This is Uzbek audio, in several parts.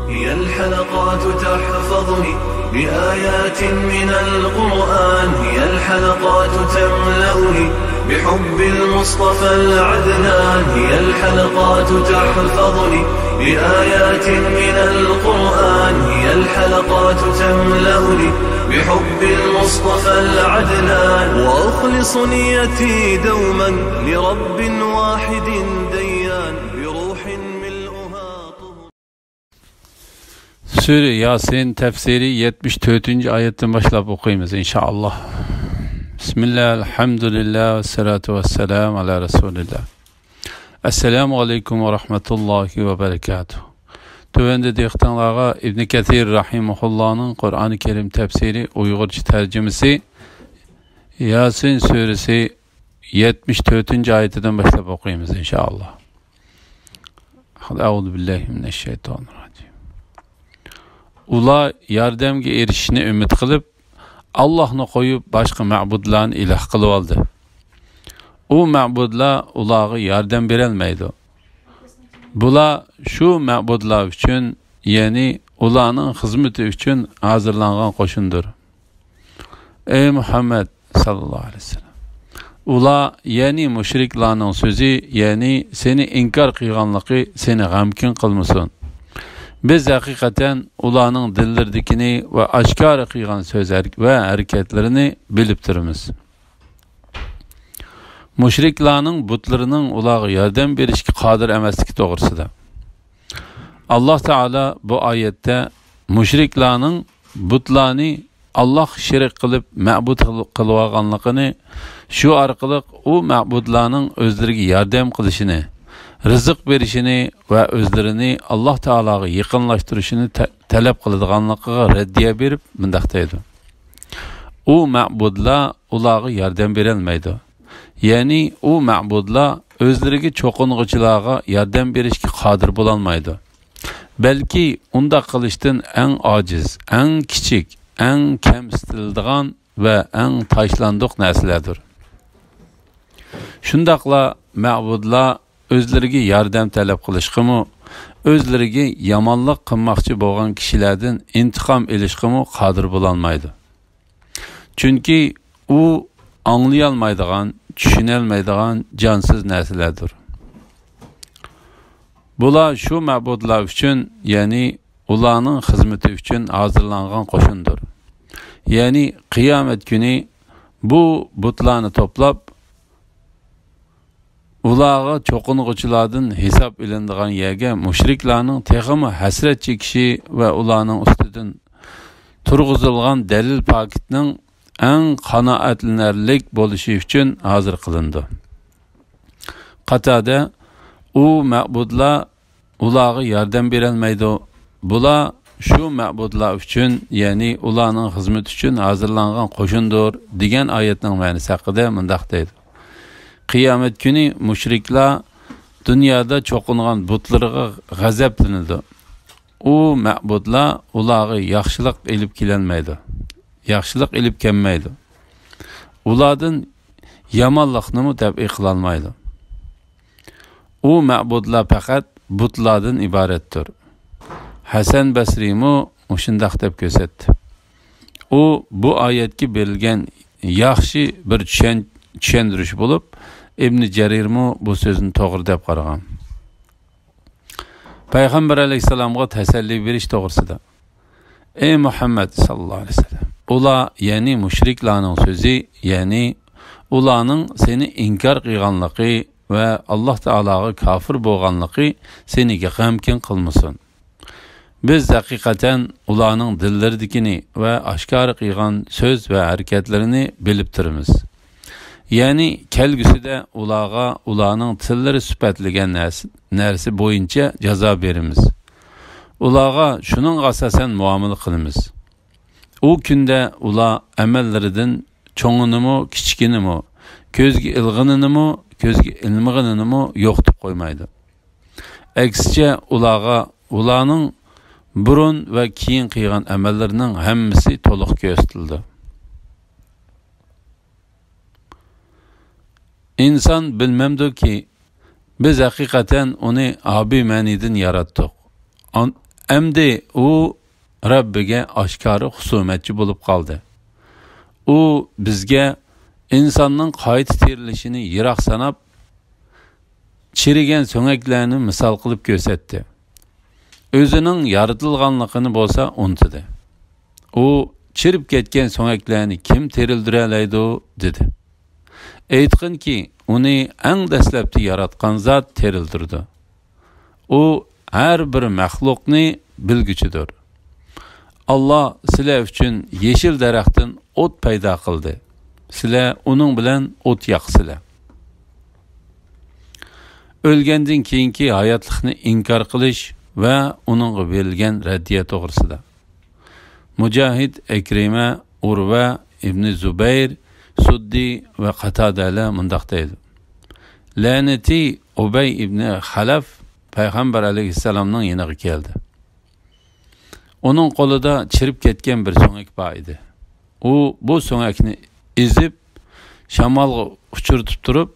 هي الحلقات تحفظني بآيات من القرآن، هي الحلقات تملأني بحب المصطفى العدنان، هي الحلقات تحفظني بآيات من القرآن، هي الحلقات تملأني بحب المصطفى العدنان، وأخلص نيتي دوما لرب واحد ديان بروح ملؤها طهر. Sure Yasin tefsiri 74. ayetten başlayıp okuyayım inşallah. Bismillah, elhamdülillah, ve salatu ve selamu ala Resulillah. Esselamu aleyküm ve rahmetullahi ve berekatuhu. Tövende diyektanlığa İbn Kathir Rahimullah'ın Kur'an-ı Kerim tefsiri Uygurca tercümesi Yasin suresi 74. ayetinden başlayıp okuyayım inşallah. Euzubillahimineşşeytanirracim. Ular yardımga erişishini ümid qilib, Allohni qo'yib boshqa ma'budlarni iloh qilib oldi. U ma'budlar ularga yordam berolmaydi. Bular shu ma'budlar uchun, ya'ni ularning xizmati uchun hozirlangan qo'shindir. Ey Muhammad sallallohu alayhi vasallam, ular ya'ni mushriklarning so'zi, ya'ni seni inkor qilganligi seni g'amkin qilmasin. Biz hakikaten ularning dillardikini ve aşkar qilgan sözler ve hareketlerini bilip turibmiz. Mushriklarning butlarının ularga yordam berishga qodir emasligi to'g'risida. Alloh taolo bu oyatda mushriklarning butlarni Alloh shirik qilib ma'bud qilib olganligini, shu orqali u ma'budlarning o'zlariga yordam qilishini, rızık verişini ve özlerini Allah Teala'ya yakınlaştırışını talep kıldıganlıqıga reddiye berip mındaqtaydı. O ma'budlar ularga yardım berelmaydi. Yani o ma'budlar özlerigi çoqunğuchilarga yardım berishga qodir bolalmaydi. Belki unda qilishdan eng ojiz, eng kichik, eng kamsitiladigan ve eng tashlandiq narsalardir. Shundaqla ma'budlar özleriga yordam talab qilishqimi, özleriga yomonlik qilmoqchi bo'lgan kishilardan intiqom olishqimi qodir bo'lolmaydi. Chunki u anglayolmaydigan, tushunolmaydigan jonsiz narsalardir. Bular shu ma'budlar uchun, ya'ni ularning xizmati uchun hozirlangan qo'shindir. Ya'ni qiyomat kuni bu butlarni to'plab ularga çoqunğuchilardan hesap ilindigan yerga mushriklarning texmi hasrat chekishi va ularning ustidan turg'izilgan dalil paketning eng qanoatlanarlik bo'lishi uchun hozir qilindi. Qatada u ma'budlar ularga yordam berolmaydi. Bular shu ma'budlar uchun, ya'ni ularning xizmati uchun hozirlangan qo'shindir degan oyatning ma'nosi haqida mundaq deydi. Kıyamet günü müşrikler dünyada çoğunluğun butlarına gazaplanırdı. O ma'budlar ularga yaxshilik elib kelenmeydi. Yaxshilik elib kelmeydi. Ulardan yomonlikni mu tabi qilolmaydi. O ma'budlar faqat butlardan ibarettir. Hasan Basri mu shundoq deb ko'rsatdi. O bu oyatga berilgan yaxshi bir tushundirish bo'lib, İbn Jarir mu bu sözünü to'g'ri deb qaragan. Payg'ambar alayhisalomga tasalli berish to'g'risida. Ey Muhammad sallallohu alayhi vasallam, ular ya'ni mushriklarning so'zi, ya'ni ularning seni inkor qilganligi va Alloh taologa kafir bo'lganligi seniga g'amkin qilmasin. Biz haqiqatan ularning dillardikini va oshkor qilgan so'z va harakatlarini bilib turibmiz. Yani kelgüsüde ularning tillari sifatlagan narsa bo'yicha jazo beramiz. Ularga shuning asosan muomala qilamiz. U kunda ular amallaridan cho'nginimi, kichkinimi, ko'zga ilg'inimi, ko'zga ilmag'inimi yo'qitib qo'ymaydi. Aksicha ularning burun va keyin qilgan amallarining hammasi to'liq ko'rsatildi. İnsan bilmemdi ki biz hakikaten onu abi manidin yarattık. Endi u Rabbiga oshkora husumatchi bo'lib qoldi. U bizga insonning qayta tirilishini yiroq sanab, chirigan so'ngaklarni misol qilib ko'rsatdi. O'zining yaratilganligini bo'lsa unutdi. U chirib ketgan so'ngaklarni kim terildira oladi dedi. Aytqinki, uni eng dastlabda yaratgan zot terildirdi. U har bir maxluqni bilguchidir. Allah sizlar uchun yeşil daraxtdan o't paydo qildi. Sizlar uning bilan o't yoqsizlar. O'lgandan keyingi hayotlikni inkor qilish va uningga berilgan raddiya to'g'risida. Mujohid, Ikrima, Urva, Ibn Zubayr, Suddi va Qatadalar mundaq deydi. La'nati Ubay ibn Xalaf Payg'ambar alayhissalomning yoniga keldi. Onun qo'lida chirib ketgan bir so'ngak bor edi. U bu so'ngakni ezib, shamolga uchirtib turib,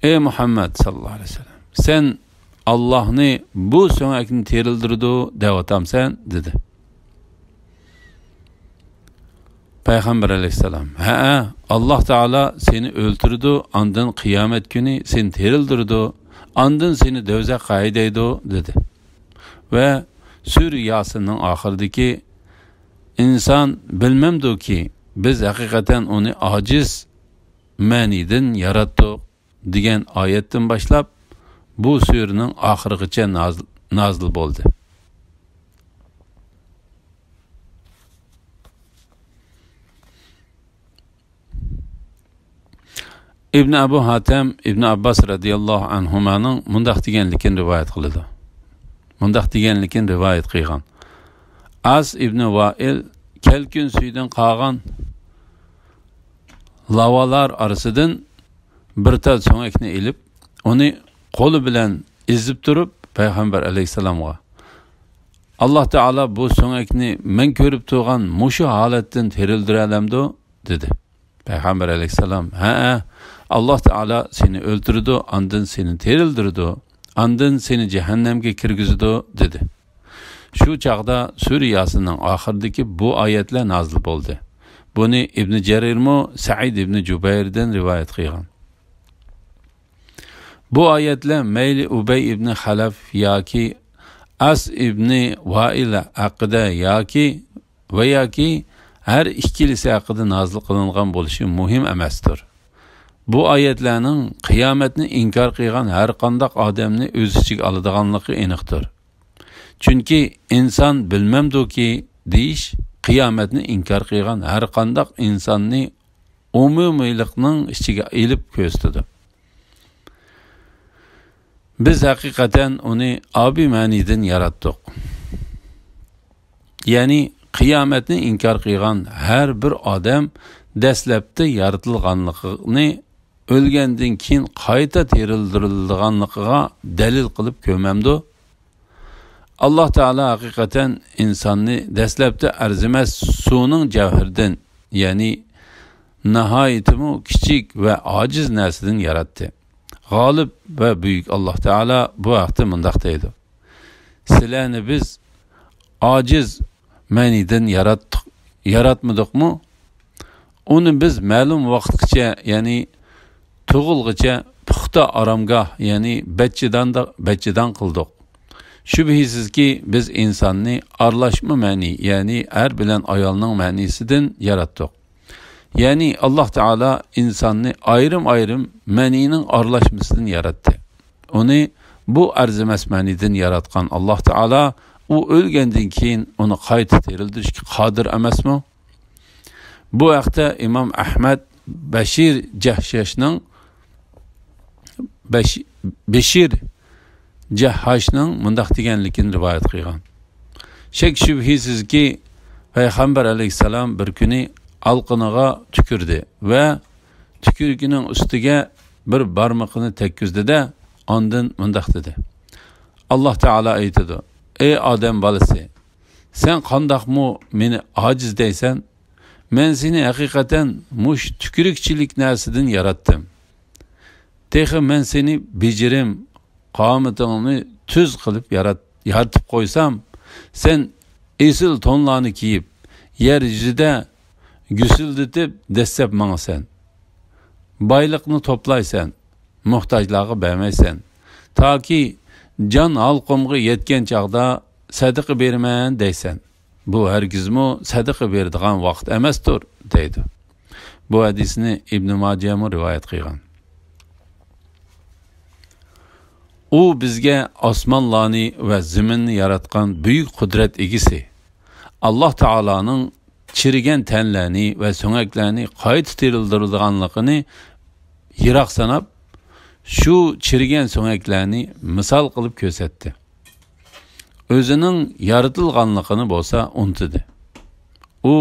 "Ey Muhammad sallallohu alayhi vasallam, sen Allohni bu so'ngakni terildirdi deb atamsan" dedi. Payg'ambar alayhissalom, "Ha, Alloh taolo seni o'ltirdi, ondan qiyomat kuni seni terildirdi, ondan seni do'zaxga haydaydi" dedi. Va Sure Yasinning oxiridagi inson bilmamdi-ki, biz haqiqatan uni ojiz ma'nidan yaratdik degan oyatdan boshlab bu surening oxirigacha nozil bo'ldi. İbn Abu Hatem, İbn Abbas radiyallohu anhumaning mundaq deganligini rivoyat qiladi. Mundaq deganligini rivoyat qilgan. Az ibn Vail kelkun suydan qolgan lavalar arasından bir tal so'ngakni ilib, uni qo'li bilan ezib turib Payg'ambar alayhisalomga, "Alloh taolo bu so'ngakni men ko'rib turgan mushu holatdan terildira olamdi" dedi. Payg'ambar alayhisalom, "Ha, Alloh taolo seni o'ltirdi, ondan seni terildirdi, ondan seni cehennemge kirgizdi" dedi. Shu chaqda Sure Yasinning oxiridagi bu oyatlar nozil bo'ldi. Buni Ibn Jarirmo Said ibn Jubayrdan rivoyat qilgan. Bu oyatlar mayli Ubay ibn Xalaf yoki As ibn Vail haqida yoki har ikkilisi haqida nozil qilingan bo'lishi muhim emasdir. Bu oyatlarning qiyomatni inkor qilgan har qanday odamni o'z ichiga oladiganligi aniqdir. Chunki inson bilmamdi-ki, deyish qiyomatni inkor qilgan har qanday insonni umumiylikning ichiga ilib ko'rsatdi. Biz haqiqatan uni abi ma'nidan yaratdik. Ya'ni qiyomatni inkor qilgan har bir odam dastlabda yaratilganligini o'lgandan keyin qayta terildirilganligiga dalil qilib ko'mamdi. Alloh taolo haqiqatan insonni dastlabda arzimas suvning javhiridan, ya'ni nihoyatmu kichik va ojiz narsadan yaratdi. G'olib va buyuk Alloh taolo bu vaqtda mundaq deydi: "Sizlarni biz ojiz ma'nidan yaratmadikmi? Uni biz ma'lum vaqtgacha, ya'ni tug'ilgacha puxta oromgoh, ya'ni bachchidan qildik. Shubhisizki biz insonni aralashma ma'ni, ya'ni er bilan ayolning ma'nisidan yaratdik. Ya'ni Alloh taolo insonni ayrim ma'nining aralashmasidan yaratdi. Uni bu arzimas ma'nidan yaratgan Alloh taolo u o'lgandan keyin uni qayta terildirishga qodir emasmi?" Bu vaqtda İmam Ahmad Bashir Jahhashning mundaq deganligini rivoyat qilgan. Shak shubhisizki Payg'ambar alayhissalom bir kuni alqiniga tükürdü va tükürügining ustiga bir barmoqini tekkizdi-da, ondan mundaq dedi: "Alloh taolo aytadi: Ey odam bolasi, sen qandoqmi meni ojiz deysan? Men seni haqiqatan mush tükürükçilik narsadan yaratdim. Texi men seni bejirim, qomatingni tuz qilib yaratib qo'ysam, sen esil tonlarni kiyib, yer yuzida gusilditib dastlab manasan. Boyliqni to'playsan, muhtojlarga bermaysan. Toki jon halqumga yetgan chaqda sadaqa berman deysan. Bu hargizmi sadaqa beradigan vaqt emasdir, deydi. Bu hadisni Ibn Majah rivoyat qilgan. U bizga osmonlarni va zaminni yaratgan buyuk qudrat egisi. Alloh taolaning chirigan tanlarni va so'ngaklarni qayta tirildirganligini yiroq sanab, shu chirigan so'ngaklarni misol qilib ko'rsatdi. O'zining yaratilganligini bo'lsa untidi. U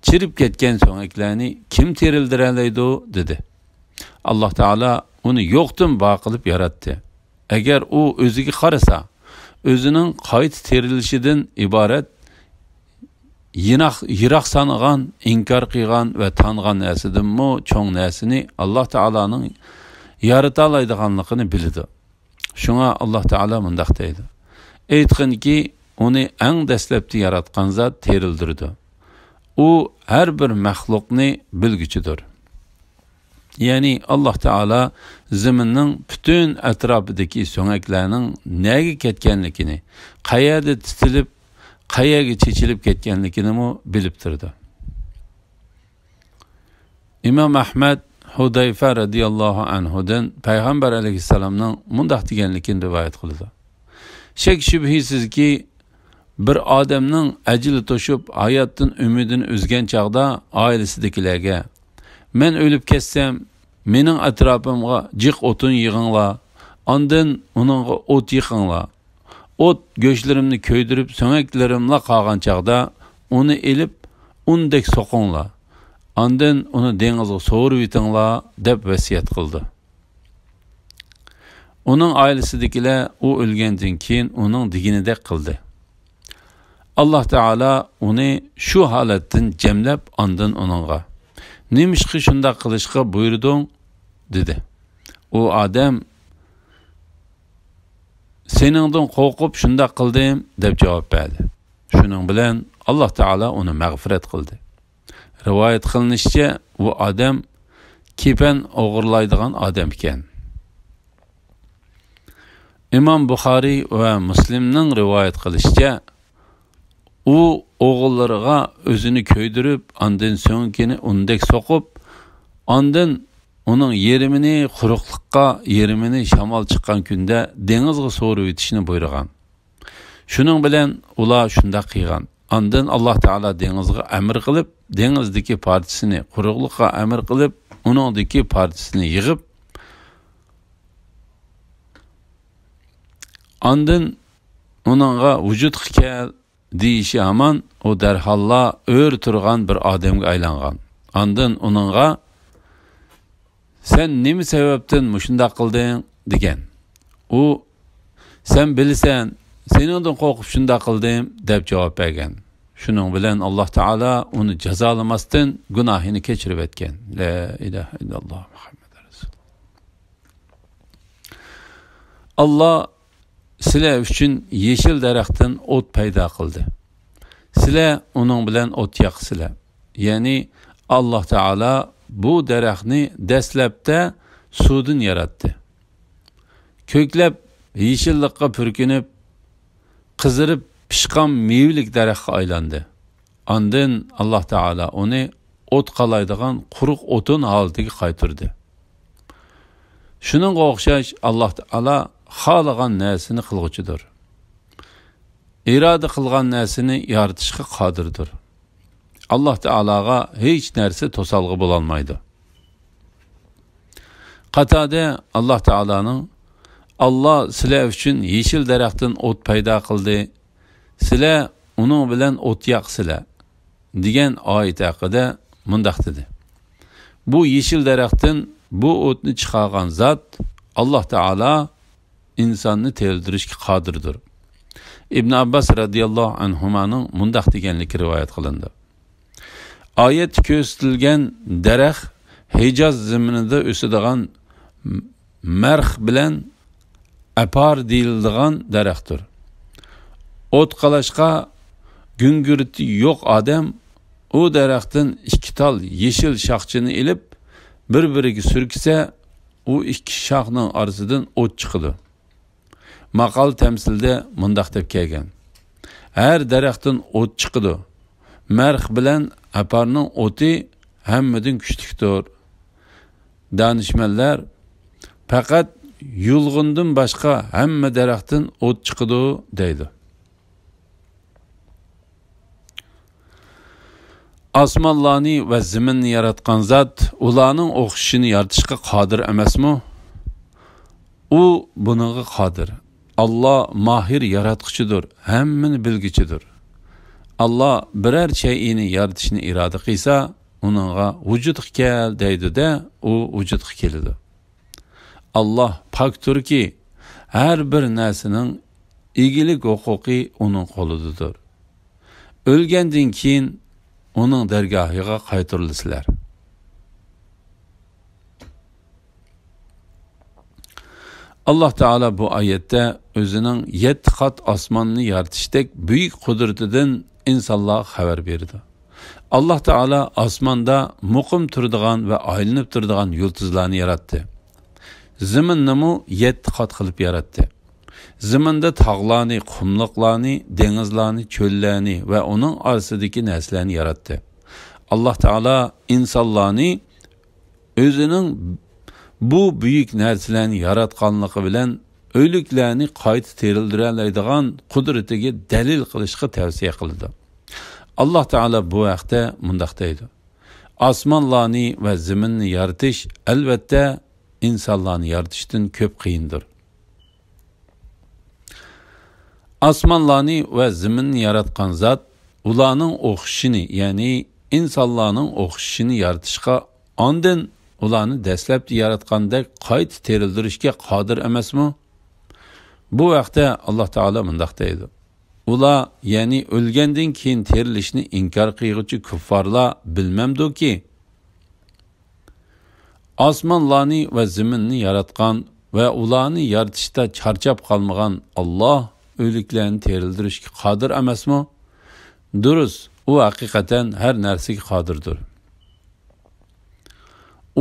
chirib ketgan so'ngaklarni kim tirildiradi dedi. Alloh taolo uni yo'qdan bor qilib yaratdi. Agar u o'ziga qarasa, o'zining qayta terilishidan iborat yiroq sanagan, inkor qilgan va tangan narsadanmi cho'ng narsani Alloh taolaning yarata oladiganligini bildi. Shunga Alloh taolo mundaq deydi. Aytqinki, uni eng dastlabda yaratgan zot terildirdi. U har bir maxluqni bilguchidir. Yani Allah Teala zaminning bütün atrofidagi so'ngaklarning nega ketganligini, qayerda titilib, qayerga chechilib ketganligini bilib turdi. İmam Ahmad Hudayfa radhiyallohu anhudan Payg'ambar alayhissalomning mundaq deganligini rivoyat qildi. Shak shubhisizki, bir odamning ajli to'shib, hayotdan umidini uzgan chaqda oilasidagilarga men o'lib ketsam, mening atrofimga jiq o'tin yig'inglar, ondan uningga o't yiqinglar. O't go'shlarimni ko'ydirib, so'ngaklarimla qolgan chaqda uni elib, undek so'qinglar. Ondan uni dengizga sovurib yetinglar deb vasiyat qildi. Uning oilasidagilar u o'lgandan keyin uning deganidek qildi. Alloh taolo uni shu holatdan jamlab, ondan uningga "Nimishqi shunda qilishga buyurding?" dedi. U odam "Seningdan qo'rqib shunda qildim" deb javob berdi. Shuning bilan Alloh taolo uni mag'firat qildi. Rivoyat qilinishicha, bu odam kepan o'g'irlaydigan odam ekan. İmam Buxoriy va Muslimning rivoyat qilishicha, u o'g'illariga o'zini ko'ydirib, ondan so'ngkini undek so'qib, ondan uning yerimini quruqlikqa, yerimini shamol chiqqan kunda dengizga sovurib yetishni buyurgan. Shuning bilan ular shunda qilgan. Ondan Alloh taolo dengizga amr qilib, dengizdagi parchisini quruqlikqa amr qilib, uningdagi parchisini yig'ib, ondan uningga vujud kel deyishi hamon o darhalla ör turgan bir odamga aylangan. Ondan uningga "Sen nima sababdan mushunda qilding?" degan. U "Sen bilsan, seningdan qo'rqib shunda qildim" deb javob bergan. Shuning bilan Alloh taolo uni jazolamasdan gunohini kechirib etgan. La ilaha illalloh Muhammad rasululloh. Alloh sizlar uchun yeşil daraxtdan o't paydo qildi. Sizlar uning bilan o't yoqsizlar. Ya'ni Alloh taolo bu daraxtni dastlabda suvdan yaratdi. Ko'klab yeşillikqa purkinib, qizirib pishqan mevlik daraxtga aylandi. Ondan Alloh taolo uni o't qalaydigan quruq o'tin holatiga qaytirdi. Shuningga o'xshash Alloh taolo xohlagan narsani qilguchidir. Iroda qilgan narsani yaratishga qodirdir. Alloh taologa hech narsa to'salg'i bo'la olmaydi. Qatada Alloh taoloning "Alloh sizlar uchun yeşil daraxtdan o't paydo qildi. Sizlar uning bilan o't yoqsizlar" degan oyat haqida mundaq dedi. Bu yeşil daraxtdan bu o'tni chiqargan zot Alloh taolo insonni terdirishga qodirdir. İbn Abbas radhiyallohu anhumaning mundaq deganligi rivoyat qilindi. Oyat ko'rsatilgan daraxt Hijoz zaminida o'sadigan marx bilan apar deyiladigan daraxtdir. o't qalashqa güngürti yo'q odam u daraxtdan ikki tal yeşil shoxchini ilib bir-biriga surkisa, u ikki shoxning orasidan o't chiqadi. Maqol tamsilda mundaq deb kelgan: har daraxtdan o't chiqadi. Marx bilan aparning o'ti hammadan kuchlikdir. Danishmanlar faqat yulg'undan boshqa hamma daraxtdan o't chiqadi deydi. Osmonlarni va zaminni yaratgan zot ularning o'xshishini yaratishga qodir emasmi? U buningga qodir. Allah mahir yaratquchidir, hammani bilguchidir. Allah biror shayni yaratishni iroda qilsa, uningga vujudga kel deydi-da, u vujudga keladi. Allah pokturki, har bir narsaning egilik huquqi uning qo'lidadir. O'lgandan keyin uning dargohiga qaytarilasizlar. Allah Teala bu ayette özünün 7 kat osmonni yaratishdak büyük kudretinden insanlığa haber berdi. Allah Teala osmonda muqim turadigan ve aylanib turadigan yulduzlarni yaratdi. Zaminni 7 kat qilib yaratdi. Zaminda tog'larni, qumliqlarni, dengizlarni, cho'llarni ve onun orasidagi narsalarni yaratdi. Allah Teala insonlarni özünün bu büyük narsalarni yaratganligi bilan o'liklarni qayta tirildiradigan qudratiga dalil qilishga tavsiya qildi. Allah Teala bu vaqtda mundaq deydi: osmonlarni va zaminni yaratish albatta insonlarni yaratishdan ko'p qiyindir. Osmonlarni va zaminni yaratgan zot ularning o'xshishini, ya'ni insonlarning o'xshishini yaratishga ondan ularni dastlabki yaratgandek qayta terildirishga qodir emasmi? Bu vaqtda Allah Teala mundaq deydi: ular, ya'ni o'lgandan keyin terilishni inkor qiluvchi kuffarlar bilmamdiki, osmonlarni va zaminni yaratgan va ularni yaratishda charchab qolmagan Allah o'liklarni terildirishga qodir emasmi? Durust, u haqiqatan har narsaga qodirdir.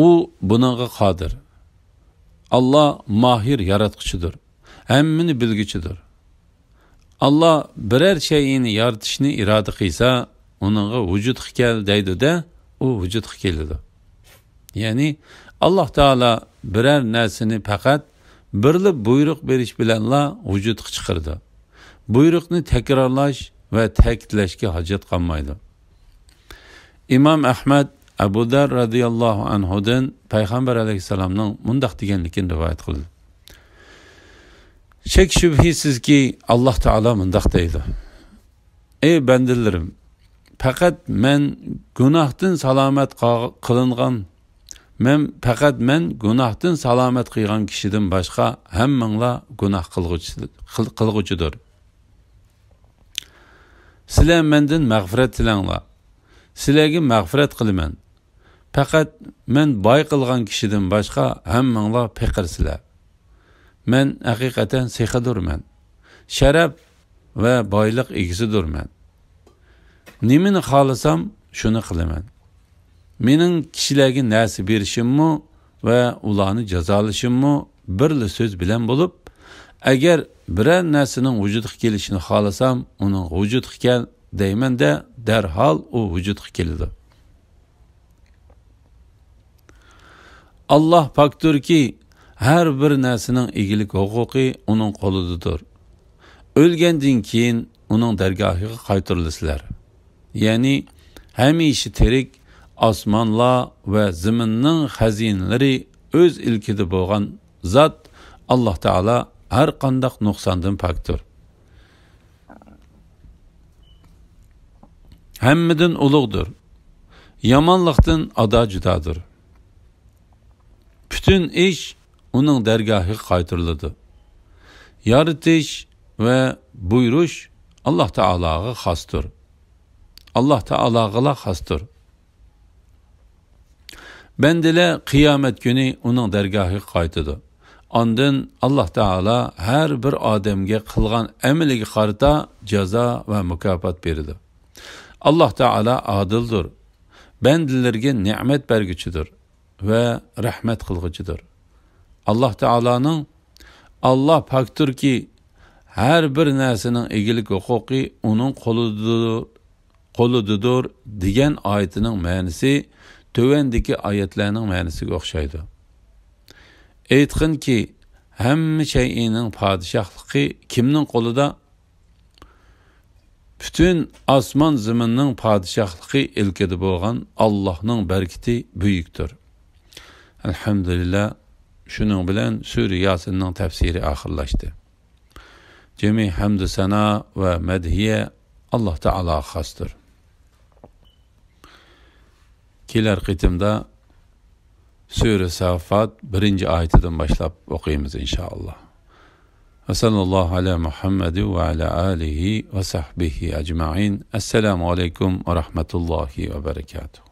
U buningga qodir. Allah mahir yaratquchidir, hammani bilguchidir. Allah biror shayni yaratishni iroda qilsa, uningga vujudga kel deydi-da, u vujudga keladi. Ya'ni Allah Teala biror narsani faqat birli buyruq berish bilanla vujudga chiqardi. Buyruqni takrorlash va ta'kidlashga hojat qolmaydi. İmam Ahmad Abu Dar radıyallahu anhudan Peygamber aleyhisselamның mundaq deganligini rivoyat qildi. Şek şübhisiz ki Allah Teala mundaq deydi: ey bandalarim, faqat men gunohdan salomat qilgan kishidan boshqa hammanglar gunoh qilg'uchidir. Sizlar mendan mag'firat tilanglar. Sizlarga mag'firat qilaman. Faqat men boy qilgan kishidan boshqa hammanglar faqirsizlar. Men haqiqatan sehidirman. Sharaf va boylik egisidirman. Nimani xohlasam shuni qilaman. Mening kishilarga narsa berishimmi va ularni jazolashimmi birli so'z bilan bo'lib, agar biror narsaning vujudga kelishini xohlasam, uning vujudga kel deyman-da, darhol u vujudga keladi. Allah pokturki, har bir narsaning egilik huquqi uning qo'lidadir. O'lgandan keyin uning dargohiga qaytarilasizlar. Ya'ni hamisha tirik osmonlar va zaminning xazinalari o'z ilkida bo'lgan zot Allah Teala har qanday nuqsondan pokdir. Hammadan ulug'dir. Yomonlikdan ado judodir. Bütün ish uning dargohiga qaytariladi. Yaratish va buyurish Allah Teala'ga xosdir. Allah Teala'ga xosdir. Bendiler kıyamet günü onun dergahı qaytıdı. Ondan Allah Taala her bir adamga qilgan amaliga qarata jazo va mukofot beradi. Allah Taala adildir. Bendilerge nimet bergüçüdür ve rahmet kılgıcıdır. Allah Taala'nın Allah paktır ki her bir nersinin egilik hukuki onun kolududur diyen ayetinin manisi tövendeki ayetlerinin manisiga o'xshaydi. Aytqin ki hamma şeyinin padişahlığı kimnin kolida? Bütün asman ziminin padişahlığı ilkede bolgan Allah'ın berketi büyüktür. Elhamdülillah, şunun bilen Sure Yasin'nin tefsiri ahırlaştı. Cemi hamd-ı sana ve medhiye Allah Teala xastır. Keler qitimda Sure Safat 1. ayetinden başlap okuyumuz inşallah. Ve sallallahu ala Muhammed ve ala alihi ve sahbihi ecma'in. Esselamu aleyküm ve rahmetullahi ve berekatuhu.